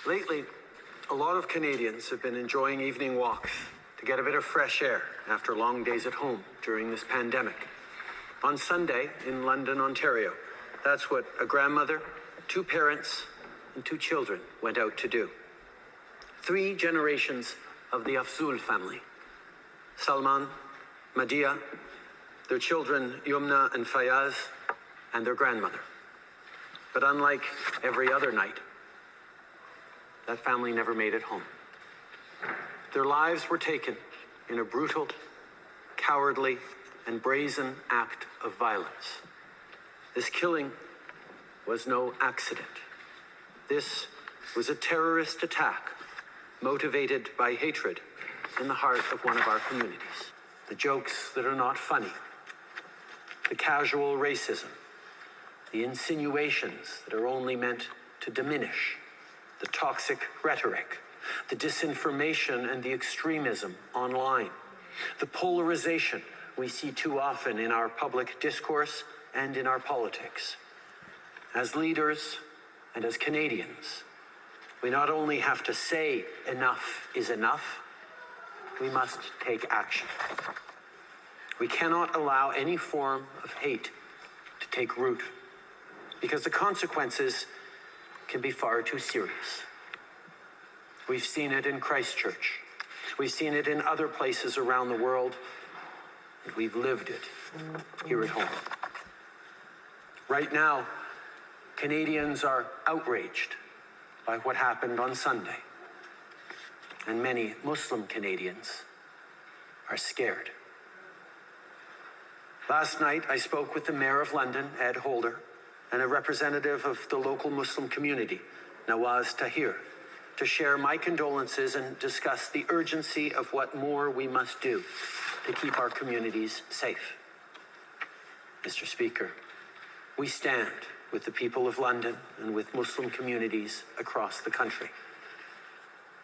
Lately, a lot of Canadians have been enjoying evening walks to get a bit of fresh air after long days at home during this pandemic. On Sunday in London, Ontario, that's what a grandmother, 2 parents, and 2 children went out to do. 3 generations of the family. Salman, Madia, their children Yumna and Fayaz, and their grandmother. But unlike every other night, that family never made it home. Their lives were taken in a brutal, cowardly, and brazen act of violence. This killing was no accident. This was a terrorist attack motivated by hatred in the heart of one of our communities. The jokes that are not funny, the casual racism, the insinuations that are only meant to diminish, the toxic rhetoric, the disinformation and the extremism online, the polarization we see too often in our public discourse and in our politics. As leaders and as Canadians, we not only have to say enough is enough, we must take action. We cannot allow any form of hate to take root, because the consequences can be far too serious. We've seen it in Christchurch. We've seen it in other places around the world, and we've lived it here at home. Right now, Canadians are outraged by what happened on Sunday, and many Muslim Canadians are scared. Last night, I spoke with the Mayor of London, Ed Holder, and a representative of the local Muslim community, Nawaz Tahir, to share my condolences and discuss the urgency of what more we must do to keep our communities safe. Mr. Speaker, we stand with the people of London and with Muslim communities across the country.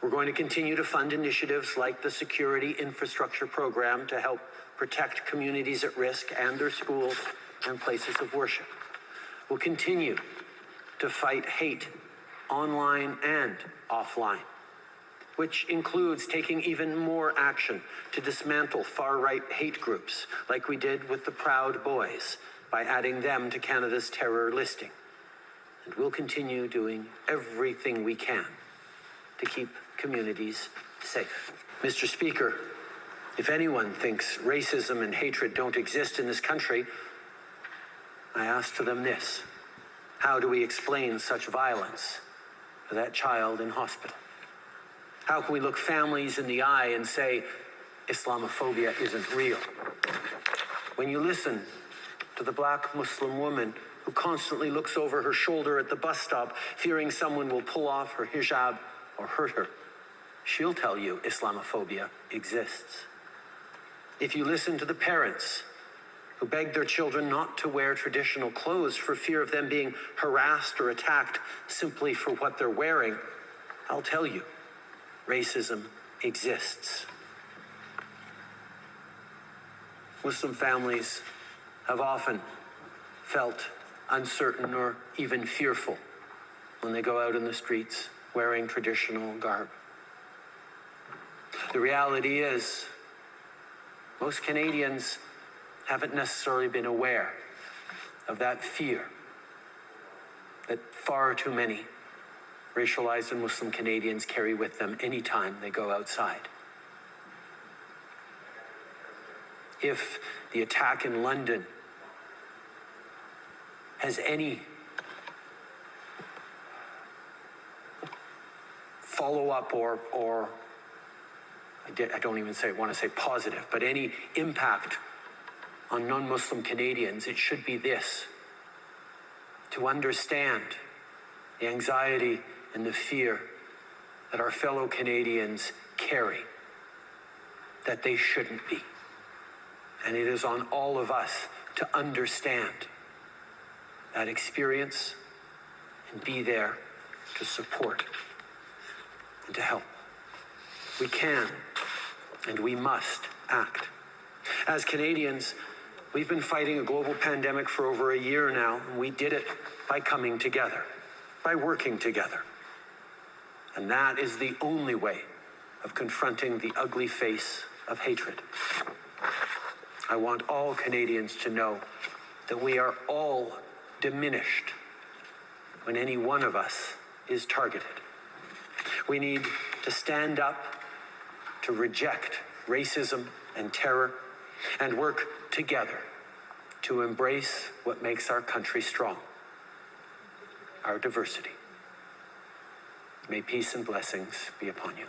We're going to continue to fund initiatives like the Security Infrastructure Program to help protect communities at risk and their schools and places of worship. We'll continue to fight hate online and offline, which includes taking even more action to dismantle far-right hate groups, like we did with the Proud Boys, by adding them to Canada's terror listing. And we'll continue doing everything we can to keep communities safe. Mr. Speaker, if anyone thinks racism and hatred don't exist in this country, I ask to them this: how do we explain such violence to that child in hospital? How can we look families in the eye and say Islamophobia isn't real? When you listen to the Black Muslim woman who constantly looks over her shoulder at the bus stop, fearing someone will pull off her hijab or hurt her, she'll tell you Islamophobia exists. If you listen to the parents who beg their children not to wear traditional clothes for fear of them being harassed or attacked simply for what they're wearing, I'll tell you, racism exists. Muslim families have often felt uncertain or even fearful when they go out in the streets wearing traditional garb. The reality is, most Canadians haven't necessarily been aware of that fear that far too many racialized and Muslim Canadians carry with them anytime they go outside. If the attack in London has any follow-up or I don't even want to say positive, but any impact on non-Muslim Canadians, it should be this: to understand the anxiety and the fear that our fellow Canadians carry, that they shouldn't be. And it is on all of us to understand that experience and be there to support and to help. We can and we must act. As Canadians, we've been fighting a global pandemic for over a year now, and we did it by coming together, by working together. And that is the only way of confronting the ugly face of hatred. I want all Canadians to know that we are all diminished when any one of us is targeted. We need to stand up to reject racism and terror and work together to embrace what makes our country strong, our diversity. May peace and blessings be upon you.